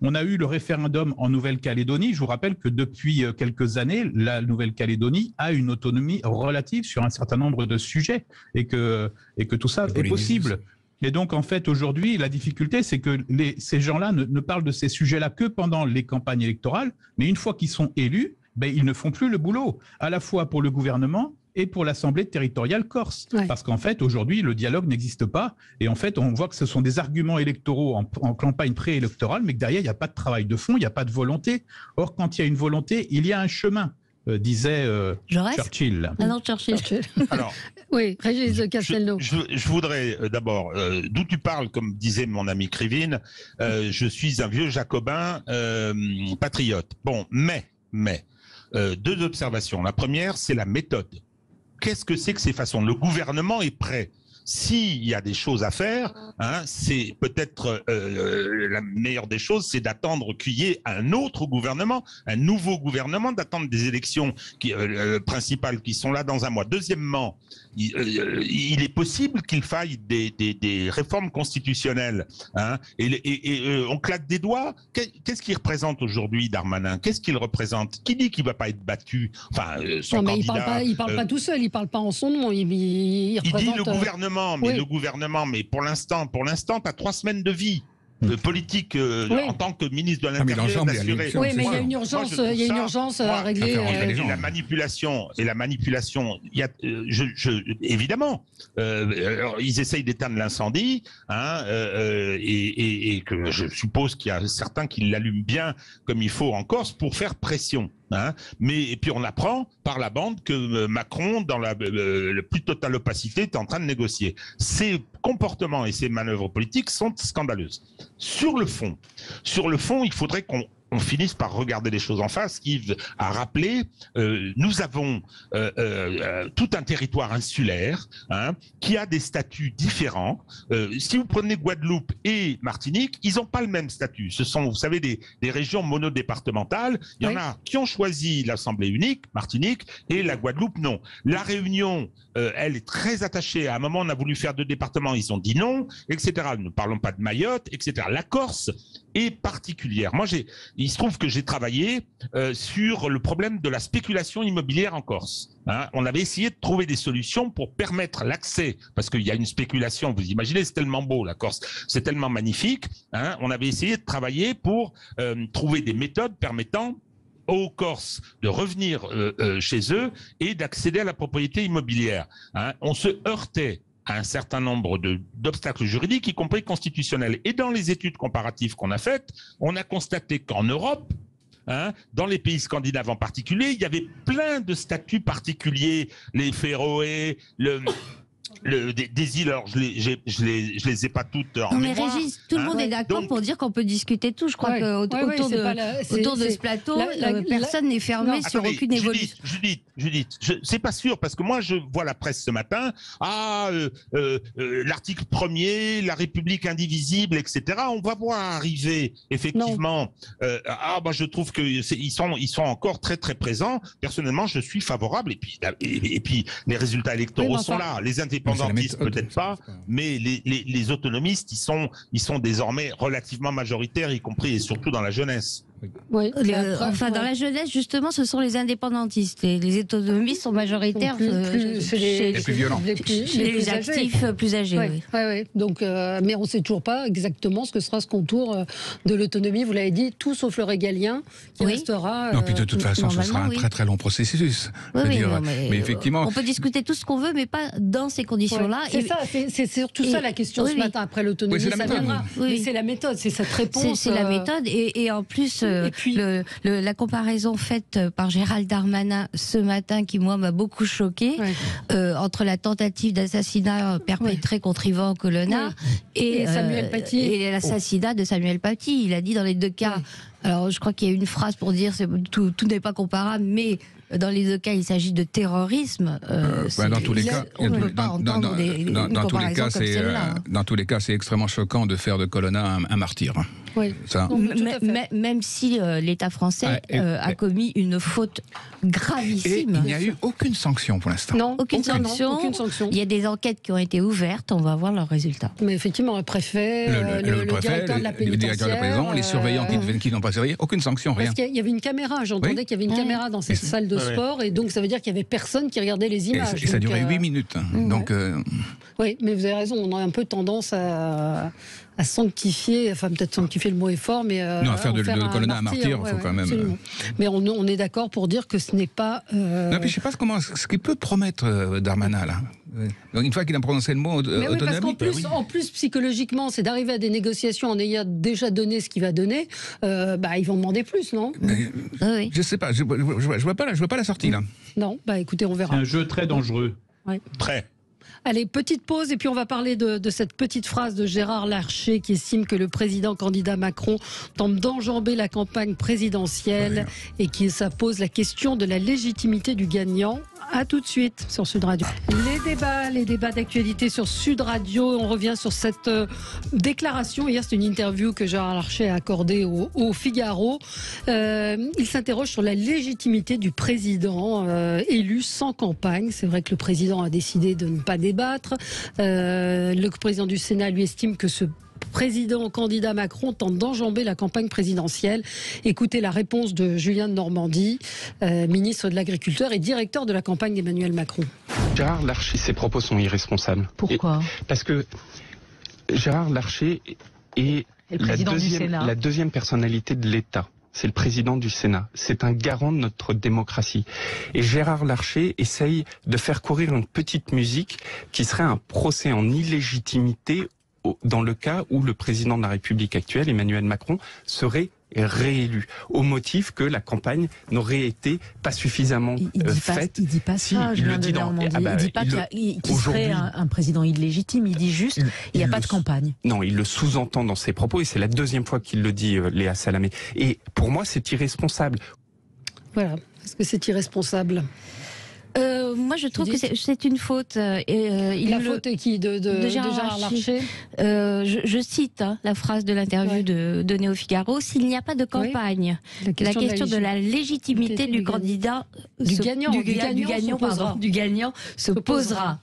On a eu le référendum en Nouvelle-Calédonie. Je vous rappelle que depuis quelques années, la Nouvelle-Calédonie a une autonomie relative sur un certain nombre de sujets et que tout ça est possible. Et donc, en fait, aujourd'hui, la difficulté, c'est que ces gens-là ne parlent de ces sujets-là que pendant les campagnes électorales, mais une fois qu'ils sont élus, ils ne font plus le boulot, à la fois pour le gouvernement et pour l'Assemblée territoriale corse. Parce qu'en fait, aujourd'hui, le dialogue n'existe pas. Et en fait, on voit que ce sont des arguments électoraux en campagne préélectorale, mais que derrière, il n'y a pas de travail de fond, il n'y a pas de volonté. Or, quand il y a une volonté, il y a un chemin, disait Churchill. Ah non, Churchill. Alors, oui, Régis Castelnau. Je voudrais d'abord, d'où tu parles, comme disait mon ami Krivine, je suis un vieux jacobin patriote. Bon, mais, deux observations. La première, c'est la méthode. Qu'est-ce que c'est que ces façons? Le gouvernement est prêt. S'il y a des choses à faire, c'est peut-être la meilleure des choses, c'est d'attendre qu'il y ait un autre gouvernement, un nouveau gouvernement, d'attendre des élections principales qui sont là dans un mois. Deuxièmement, il est possible qu'il faille des réformes constitutionnelles. Et on claque des doigts. Qu'est-ce qu'il représente aujourd'hui, Darmanin? Qu'est-ce qu'il représente? Qui dit qu'il ne va pas être battu? Enfin, son candidat, il parle pas tout seul, il parle pas en son nom. Il représente dit le gouvernement. Mais le gouvernement, mais pour l'instant, tu as 3 semaines de vie politique en tant que ministre de l'Intérieur d'assurer. Oui, mais il y a une urgence, à régler. La manipulation, évidemment, ils essayent d'éteindre l'incendie, et que je suppose qu'il y a certains qui l'allument bien comme il faut en Corse pour faire pression. Et puis on apprend par la bande que Macron, dans la plus totale opacité, est en train de négocier. Ces comportements et ces manœuvres politiques sont scandaleuses. Sur le fond, il faudrait qu'on finisse par regarder les choses en face. Yves a rappelé, nous avons tout un territoire insulaire qui a des statuts différents. Si vous prenez Guadeloupe et Martinique, ils n'ont pas le même statut. Ce sont, vous savez, des régions monodépartementales. Il y en a qui ont choisi l'Assemblée unique, Martinique, et la Guadeloupe, non. La Réunion, elle est très attachée. À un moment, on a voulu faire 2 départements, ils ont dit non, etc. Ne parlons pas de Mayotte, etc. La Corse est particulière. Moi, il se trouve que j'ai travaillé sur le problème de la spéculation immobilière en Corse. On avait essayé de trouver des solutions pour permettre l'accès, parce qu'il y a une spéculation, vous imaginez, c'est tellement beau la Corse, c'est tellement magnifique. On avait essayé de travailler pour trouver des méthodes permettant aux Corses de revenir chez eux et d'accéder à la propriété immobilière. On se heurtait à un certain nombre d'obstacles juridiques, y compris constitutionnels. Et dans les études comparatives qu'on a faites, on a constaté qu'en Europe, dans les pays scandinaves en particulier, il y avait plein de statuts particuliers, les Féroé, des îles, alors je les ai pas toutes en mémoire. Mais Régis, tout le monde est d'accord pour dire qu'on peut discuter tout. Je crois qu'autour de ce plateau, personne n'est fermé sur aucune évolution. Judith, c'est pas sûr, parce que moi je vois la presse ce matin, l'article 1er, la République indivisible, etc. On va voir arriver effectivement. Je trouve que ils sont encore très très présents. Personnellement, je suis favorable. Et puis les résultats électoraux sont là. Les indépendantistes peut-être pas, mais les autonomistes, ils sont désormais relativement majoritaires, y compris et surtout dans la jeunesse. Oui, dans la jeunesse, justement, ce sont les indépendantistes. Les autonomistes sont majoritaires chez les plus violents. Chez les actifs plus âgés. Oui. Donc, mais on ne sait toujours pas exactement ce que sera ce contour de l'autonomie. Vous l'avez dit, tout sauf le régalien qui restera. Non, puis de toute façon, ce sera un très très long processus. Mais effectivement, on peut discuter tout ce qu'on veut, mais pas dans ces conditions-là. C'est surtout ça la question ce matin après l'autonomie. Ça viendra. Mais c'est la méthode, c'est cette réponse. C'est la méthode, et en plus. La comparaison faite par Gérald Darmanin ce matin, qui moi m'a beaucoup choquée, entre la tentative d'assassinat perpétrée contre Yvan Colonna et l'assassinat de Samuel Paty. Il a dit dans les deux cas. Alors je crois qu'il y a une phrase pour dire tout n'est pas comparable, mais dans les deux cas, il s'agit de terrorisme. Dans tous les cas, dans tous les cas, c'est extrêmement choquant de faire de Colonna un martyr. Oui. Même si l'État français a commis une faute gravissime. Et il n'y a eu aucune sanction pour l'instant. Non, aucune sanction. Il y a des enquêtes qui ont été ouvertes, on va voir leurs résultats. Mais effectivement, le préfet, le directeur de la pénitentiaire, le directeur de la prison, les surveillants qui n'ont pas servi, aucune sanction, rien. Parce qu'il y avait une caméra, j'entendais qu'il y avait une caméra dans cette salle de sport, et donc ça veut dire qu'il y avait personne qui regardait les images. Et ça durait 8 minutes. Donc, oui, mais vous avez raison, on a un peu tendance à sanctifier, enfin peut-être sanctifier le mot est fort, mais non, à faire de Colonna un martyr, il faut quand même. Absolument. Mais on est d'accord pour dire que ce n'est pas. Non, puis je sais pas ce qu'il peut promettre Darmanin là. Donc, une fois qu'il a prononcé le mot autonomie. Parce qu'en plus, psychologiquement, c'est d'arriver à des négociations en ayant déjà donné ce qu'il va donner. Ils vont demander plus, non? Je sais pas, je vois pas la sortie là. Non, écoutez, on verra. C'est un jeu très dangereux. Ouais. Très. Allez, petite pause et puis on va parler de cette petite phrase de Gérard Larcher qui estime que le président candidat Macron tente d'enjamber la campagne présidentielle et qui ça pose la question de la légitimité du gagnant. À tout de suite sur Sud Radio. Les débats d'actualité sur Sud Radio. On revient sur cette déclaration. Hier, c'est une interview que Gérard Larcher a accordée au Figaro. Il s'interroge sur la légitimité du président élu sans campagne. C'est vrai que le président a décidé de ne pas débattre. Le président du Sénat lui estime que ce président candidat Macron tente d'enjamber la campagne présidentielle. Écoutez la réponse de Julien de Normandie, ministre de l'Agriculture et directeur de la campagne d'Emmanuel Macron. Gérard Larcher, ses propos sont irresponsables. Pourquoi ? Parce que Gérard Larcher est la deuxième personnalité de l'État. C'est le président du Sénat. C'est un garant de notre démocratie. Et Gérard Larcher essaye de faire courir une petite musique qui serait un procès en illégitimité dans le cas où le président de la République actuelle, Emmanuel Macron, serait réélu, au motif que la campagne n'aurait été pas suffisamment faite. Il dit pas ça, il le dit dans... il dit pas qu'il serait un président illégitime, il dit juste il n'y a pas de campagne. Non, il le sous-entend dans ses propos, et c'est la deuxième fois qu'il le dit, Léa Salamé. Et pour moi, c'est irresponsable. Voilà, parce que c'est irresponsable. Moi, je trouve que c'est une faute. La faute est qui de Gérard Larcher. Je cite la phrase de l'interview donnée au Figaro. S'il n'y a pas de campagne, la question de la légitimité du candidat, du gagnant se posera.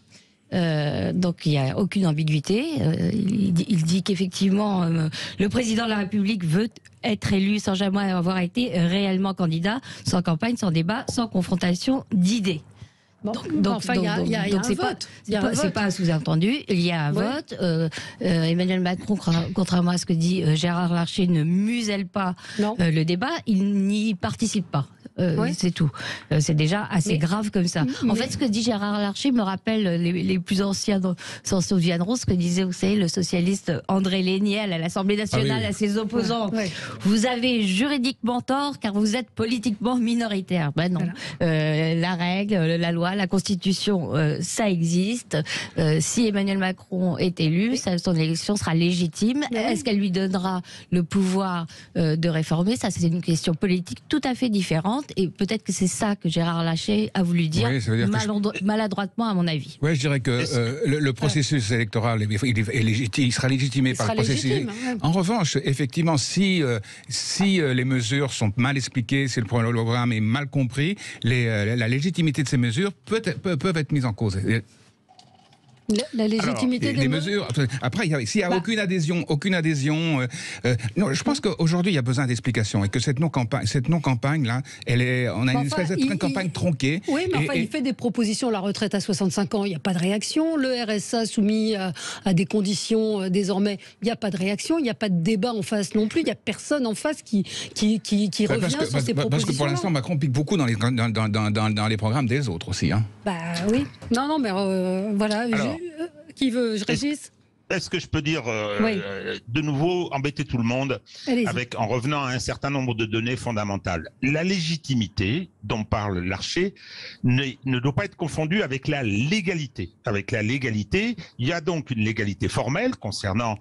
Donc il n'y a aucune ambiguïté. Il dit qu'effectivement le président de la République veut être élu sans jamais avoir été réellement candidat, sans campagne, sans débat, sans confrontation d'idées. Donc c'est pas un sous-entendu. Il y a un vote. Emmanuel Macron, contrairement à ce que dit Gérard Larcher, ne muselle pas le débat. Il n'y participe pas. C'est tout. C'est déjà assez grave comme ça. En fait, ce que dit Gérard Larcher me rappelle les plus anciens s'en souviendront, ce que disait, vous savez, le socialiste André Léniel à l'Assemblée nationale à ses opposants. Vous avez juridiquement tort car vous êtes politiquement minoritaire. Ben non. La règle, la loi, la Constitution, ça existe. Si Emmanuel Macron est élu, son élection sera légitime. Est-ce qu'elle lui donnera le pouvoir de réformer? Ça, c'est une question politique tout à fait différente. Et peut-être que c'est ça que Gérard Larcher a voulu dire, maladroitement à mon avis. Oui, je dirais que le processus électoral, il sera légitimé par le processus. En revanche, effectivement, si les mesures sont mal expliquées, si le programme est mal compris, la légitimité de ces mesures peuvent être mises en cause. La légitimité des mesures. Après, s'il n'y a aucune adhésion, non, je pense qu'aujourd'hui il y a besoin d'explications et que cette non-campagne là, on a une espèce de campagne tronquée. Oui, mais enfin, il fait des propositions, la retraite à 65 ans, il n'y a pas de réaction. Le RSA soumis à des conditions désormais, il n'y a pas de réaction, il n'y a pas de débat en face non plus. Il n'y a personne en face qui revient sur ces propositions. Parce que pour l'instant, Macron pique beaucoup dans les programmes des autres aussi. Hein. Bah oui. Non, mais voilà. Alors, qui veut? Régis? Est-ce que je peux dire de nouveau embêter tout le monde en revenant à un certain nombre de données fondamentales. La légitimité dont parle Larcher ne doit pas être confondue avec la légalité. Avec la légalité, il y a donc une légalité formelle concernant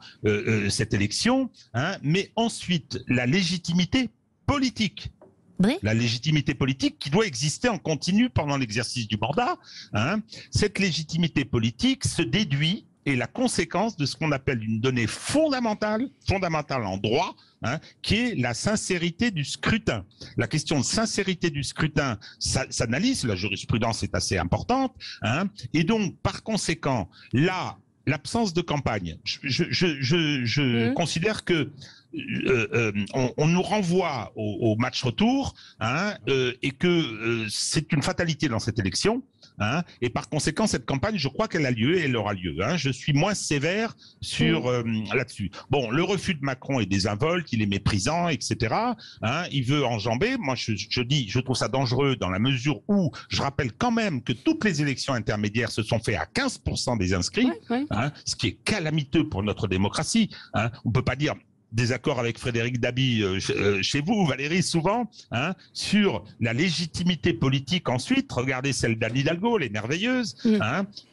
cette élection, mais ensuite la légitimité politique. La légitimité politique qui doit exister en continu pendant l'exercice du mandat. Cette légitimité politique se déduit et la conséquence de ce qu'on appelle une donnée fondamentale en droit, qui est la sincérité du scrutin. La question de sincérité du scrutin s'analyse, la jurisprudence est assez importante, et donc par conséquent, l'absence de campagne, je considère que on nous renvoie au match retour et que c'est une fatalité dans cette élection. Et par conséquent, cette campagne, je crois qu'elle a lieu et elle aura lieu. Je suis moins sévère sur là-dessus. Bon, le refus de Macron est désinvolte, il est méprisant, etc. Il veut enjamber. Moi, je trouve ça dangereux dans la mesure où je rappelle quand même que toutes les élections intermédiaires se sont faites à 15% des inscrits, ce qui est calamiteux pour notre démocratie. On peut pas dire désaccord avec Frédéric Dabi chez vous, Valérie, souvent, sur la légitimité politique ensuite. Regardez celle d'Anne Hidalgo, les merveilleuses.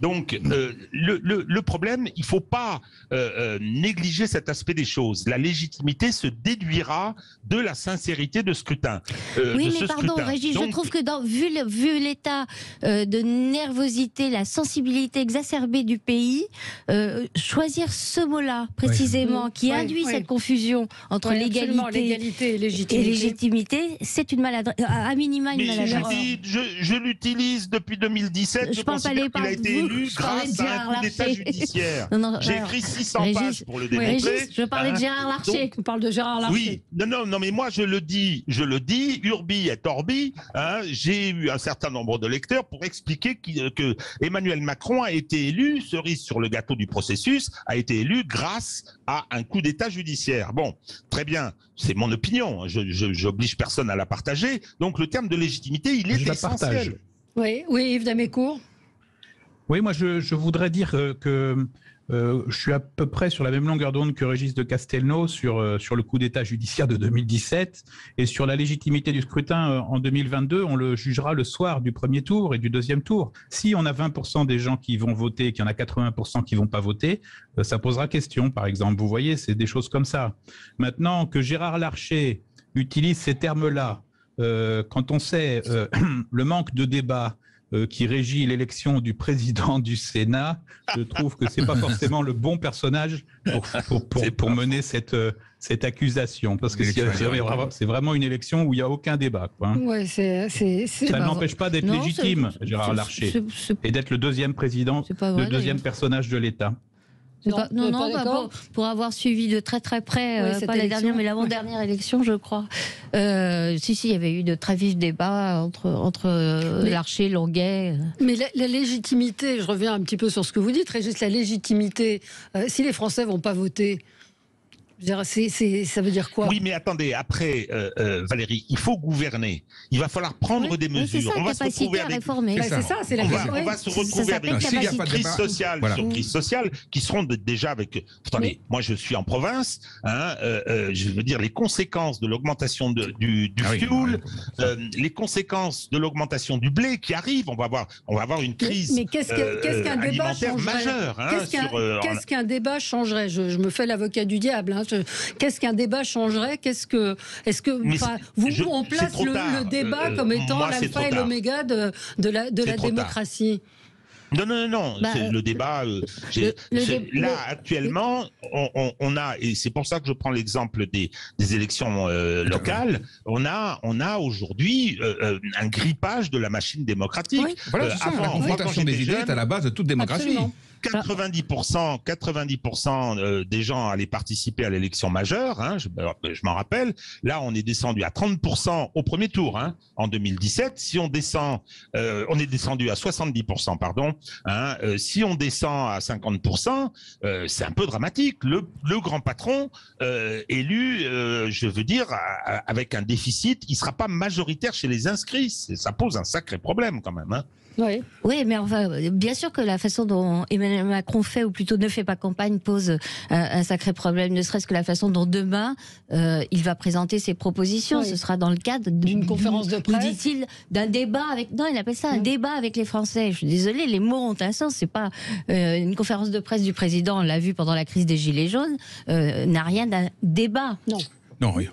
Donc, le problème, il ne faut pas négliger cet aspect des choses. La légitimité se déduira de la sincérité de scrutin. Oui, mais pardon, Régis, je trouve que vu l'état de nervosité, la sensibilité exacerbée du pays, choisir ce mot-là, précisément, qui induit cette confusion entre légalité et légitimité, c'est une maladresse, à minima une maladresse. Je l'utilise depuis 2017, je considère qu'il a été élu grâce à un coup d'état judiciaire. J'ai écrit 600 pages pour le démontrer. Je parlais de Gérard Larcher. On parle de Gérard Larcher. Oui, non, mais moi je le dis, urbi et orbi, j'ai eu un certain nombre de lecteurs pour expliquer que Emmanuel Macron a été élu, cerise sur le gâteau du processus, a été élu grâce à un coup d'état judiciaire. Bon, très bien, c'est mon opinion, j'oblige personne à la partager, donc le terme de légitimité, il est essentiel. Oui, Yves Damécourt. Oui, moi je voudrais dire que je suis à peu près sur la même longueur d'onde que Régis de Castelnau sur le coup d'état judiciaire de 2017 et sur la légitimité du scrutin en 2022, on le jugera le soir du premier tour et du deuxième tour. Si on a 20% des gens qui vont voter et qu'il y en a 80% qui vont pas voter, ça posera question, par exemple. Vous voyez, c'est des choses comme ça. Maintenant, que Gérard Larcher utilise ces termes-là, quand on sait le manque de débat, qui régit l'élection du président du Sénat, je trouve que c'est pas forcément le bon personnage pour mener cette accusation, parce que c'est vraiment une élection où il n'y a aucun débat. Ouais, ça n'empêche pas d'être légitime, Gérard Larcher, et d'être le deuxième président, le deuxième personnage de l'État. Pour avoir suivi de très très près, pas la dernière mais l'avant-dernière élection, je crois. Si, il y avait eu de très vifs débats entre Larcher, Longuet. Mais la légitimité, je reviens un petit peu sur ce que vous dites, Régis, la légitimité, si les Français vont pas voter, ça veut dire quoi? Oui, mais attendez, après, Valérie, il faut gouverner. Il va falloir prendre des mesures. On va se retrouver avec on va se retrouver avec une crise sociale sur crise sociale qui seront déjà avec. Attendez, moi je suis en province. Je veux dire les conséquences de l'augmentation du fuel, les conséquences de l'augmentation du blé qui arrivent. On va avoir une crise alimentaire majeure. Qu'est-ce qu'un débat changerait? Je me fais l'avocat du diable. Qu'est-ce qu'un débat changerait? On place le débat comme étant l'alpha et l'oméga de la démocratie? Non. Le débat. Là, actuellement, on a, et c'est pour ça que je prends l'exemple des élections locales, on a aujourd'hui un grippage de la machine démocratique. Oui. Voilà, la confrontation des idées est à la base de toute démocratie. Absolument. 90% des gens allaient participer à l'élection majeure, je m'en rappelle. Là, on est descendu à 30% au premier tour, en 2017. Si on descend, on est descendu à 70%, pardon. Si on descend à 50%, c'est un peu dramatique. Le grand patron élu, je veux dire, avec un déficit, il sera pas majoritaire chez les inscrits. Ça pose un sacré problème quand même. Oui, mais enfin, bien sûr que la façon dont Emmanuel Macron fait, ou plutôt ne fait pas campagne, pose un sacré problème, ne serait-ce que la façon dont demain il va présenter ses propositions. Ce sera dans le cadre d'une conférence de presse, dit-il, d'un débat avec... Non, il appelle ça un débat avec les Français. Je suis désolée, les mots ont un sens. C'est pas une conférence de presse du président, on l'a vu pendant la crise des Gilets jaunes, n'a rien d'un débat. Non. Non, et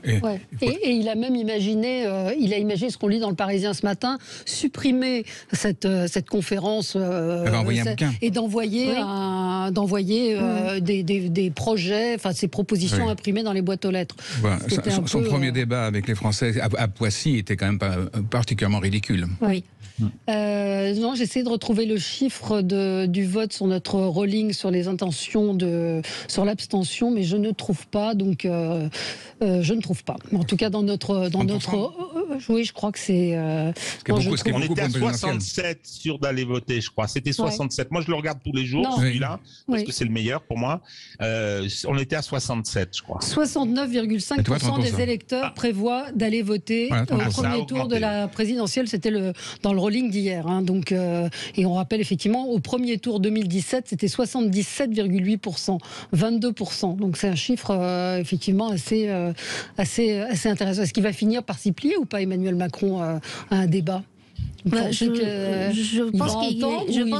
il a même imaginé, ce qu'on lit dans le Parisien ce matin, supprimer cette conférence et d'envoyer des projets, enfin ces propositions imprimées dans les boîtes aux lettres. Son premier débat avec les Français à Poissy était quand même pas particulièrement ridicule. Oui. Non, j'essaie de retrouver le chiffre du vote sur notre rolling sur les intentions sur l'abstention, mais je ne trouve pas. Donc, je ne trouve pas. En tout cas, dans notre oui, je crois que c'est. On était à 67 sûrs d'aller voter, je crois. C'était 67. Moi, je le regarde tous les jours, celui-là, parce que c'est le meilleur pour moi. On était à 67, je crois. 69,5% des électeurs prévoient d'aller voter au premier tour de la présidentielle. C'était dans le rolling d'hier. Donc, et on rappelle effectivement, au premier tour 2017, c'était 77,8%, 22%. Donc, c'est un chiffre effectivement assez intéressant. Est-ce qu'il va finir par s'y plier ou pas, Emmanuel Macron, à un débat? Je pense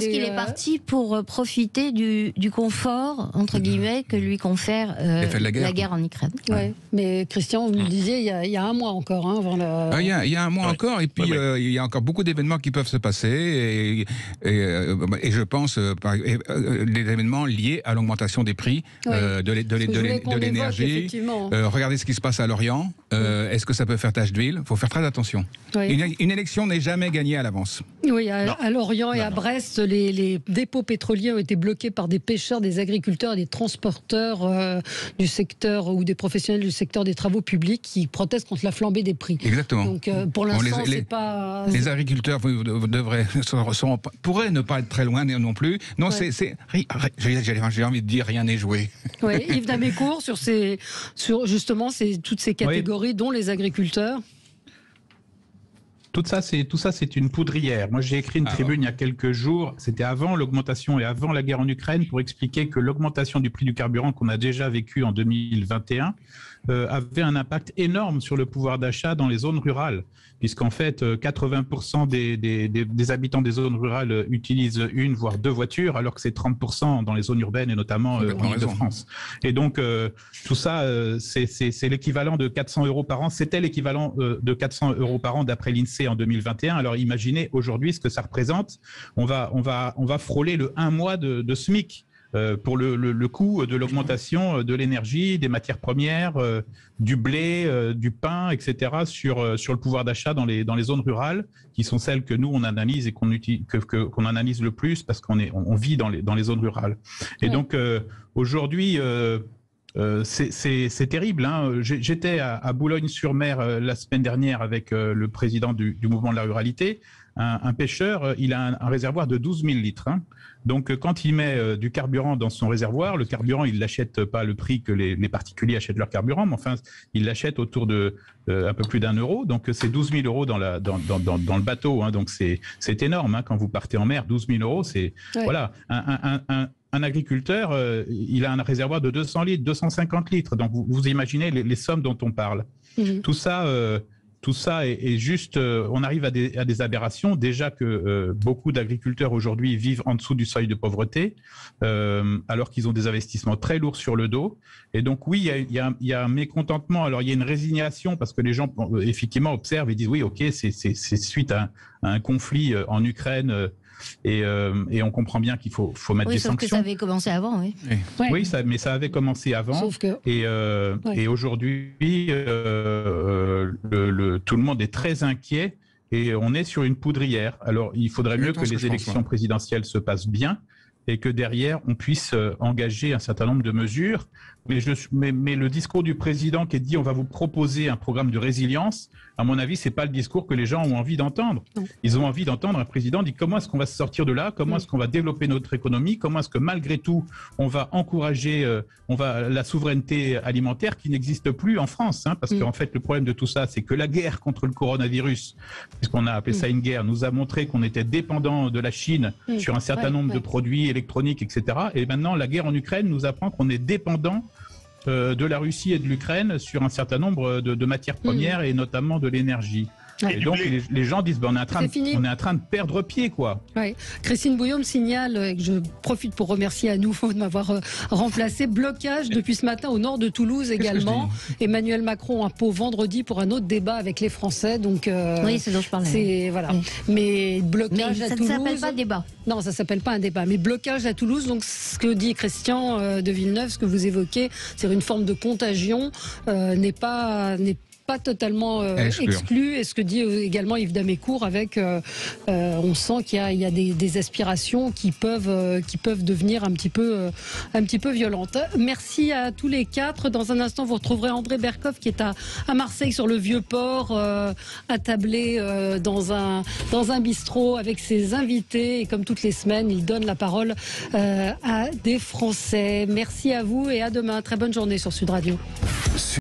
qu'il est parti pour profiter du confort, entre guillemets, que lui confère la guerre en Ukraine. Mais Christian, vous me disiez, il y a un mois encore. Avant il y a un mois encore, et puis il y a encore beaucoup d'événements qui peuvent se passer, et je pense des événements liés à l'augmentation des prix de l'énergie. Regardez ce qui se passe à Lorient. Est-ce que ça peut faire tache d'huile? Il faut faire très attention. Une élection n'est jamais gagnée à l'avance. Oui, à Lorient et à Brest, les dépôts pétroliers ont été bloqués par des pêcheurs, des agriculteurs et des transporteurs du secteur ou des professionnels du secteur des travaux publics qui protestent contre la flambée des prix. Exactement. Donc pour l'instant, c'est pas... Les agriculteurs pourraient ne pas être très loin non plus. Non, j'ai envie de dire, rien n'est joué. Oui, Yves Damécourt, sur justement toutes ces catégories, dont les agriculteurs. Tout ça, c'est une poudrière. Moi, j'ai écrit une tribune il y a quelques jours. C'était avant l'augmentation et avant la guerre en Ukraine pour expliquer que l'augmentation du prix du carburant qu'on a déjà vécu en 2021 avait un impact énorme sur le pouvoir d'achat dans les zones rurales, puisqu'en fait, 80% des habitants des zones rurales utilisent une, voire deux voitures, alors que c'est 30% dans les zones urbaines et notamment en Île-de-France. Et donc, tout ça, c'est l'équivalent de 400 € par an. C'était l'équivalent de 400 € par an d'après l'INSEE en 2021. Alors imaginez aujourd'hui ce que ça représente. On va frôler le 1 mois de SMIC. Pour le coût de l'augmentation de l'énergie, des matières premières, du blé, du pain, etc. sur le pouvoir d'achat dans les zones rurales, qui sont celles que nous on analyse et qu'on analyse le plus parce qu'on vit dans les zones rurales. Et donc aujourd'hui c'est terrible. Hein. J'étais à Boulogne-sur-Mer la semaine dernière avec le président du mouvement de la ruralité. Un pêcheur, il a un réservoir de 12 000 litres. Hein. Donc, quand il met du carburant dans son réservoir, le carburant, il l'achète pas le prix que les particuliers achètent leur carburant, mais enfin, il l'achète autour de un peu plus d'1 euro. Donc, c'est 12 000 euros dans le bateau. Hein. Donc, c'est énorme. Hein. Quand vous partez en mer, 12 000 euros, c'est voilà. Un agriculteur, il a un réservoir de 200 litres, 250 litres. Donc, vous imaginez les sommes dont on parle. Mmh. Tout ça est juste, on arrive à des aberrations. Déjà que beaucoup d'agriculteurs aujourd'hui vivent en dessous du seuil de pauvreté, alors qu'ils ont des investissements très lourds sur le dos. Et donc oui, il y a un mécontentement. Alors il y a une résignation parce que les gens effectivement observent et disent oui, ok, c'est suite à un conflit en Ukraine. Et on comprend bien qu'il faut mettre des sanctions. Oui, sauf que ça avait commencé avant, oui. Oui, mais ça avait commencé avant. Sauf que... Et aujourd'hui, tout le monde est très inquiet et on est sur une poudrière. Alors, il faudrait mieux que les élections présidentielles se passent bien et que derrière, on puisse engager un certain nombre de mesures. Mais le discours du président qui est dit on va vous proposer un programme de résilience, à mon avis, c'est pas le discours que les gens ont envie d'entendre. Ils ont envie d'entendre un président dire comment est-ce qu'on va se sortir de là, comment est-ce qu'on va développer notre économie, comment est-ce que malgré tout on va encourager la souveraineté alimentaire qui n'existe plus en France, hein, parce qu'en fait le problème de tout ça, c'est que la guerre contre le coronavirus, puisqu'on a appelé ça une guerre, nous a montré qu'on était dépendant de la Chine sur un certain nombre de produits électroniques, etc. Et maintenant la guerre en Ukraine nous apprend qu'on est dépendant de la Russie et de l'Ukraine sur un certain nombre de matières premières et notamment de l'énergie. Et donc les gens disent on est en train de perdre pied, quoi. Ouais. Christine Bouillon me signale, et que je profite pour remercier à nouveau de m'avoir remplacé, blocage depuis ce matin au nord de Toulouse également. Emmanuel Macron impôt vendredi pour un autre débat avec les Français. Donc oui, c'est dont je parlais. Voilà. Oui. Mais blocage à Toulouse. Ça ne s'appelle pas débat. Non, ça s'appelle pas un débat. Mais blocage à Toulouse. Donc ce que dit Christian de Villeneuve, ce que vous évoquez, c'est une forme de contagion, n'est pas totalement exclu. Et ce que dit également Yves Damécourt, avec on sent qu'il y a des aspirations qui peuvent devenir un petit peu violentes. Merci à tous les quatre. Dans un instant, vous retrouverez André Berkoff qui est à Marseille sur le Vieux-Port, attablé dans un bistrot avec ses invités. Et comme toutes les semaines, il donne la parole à des Français. Merci à vous et à demain. Très bonne journée sur Sud Radio.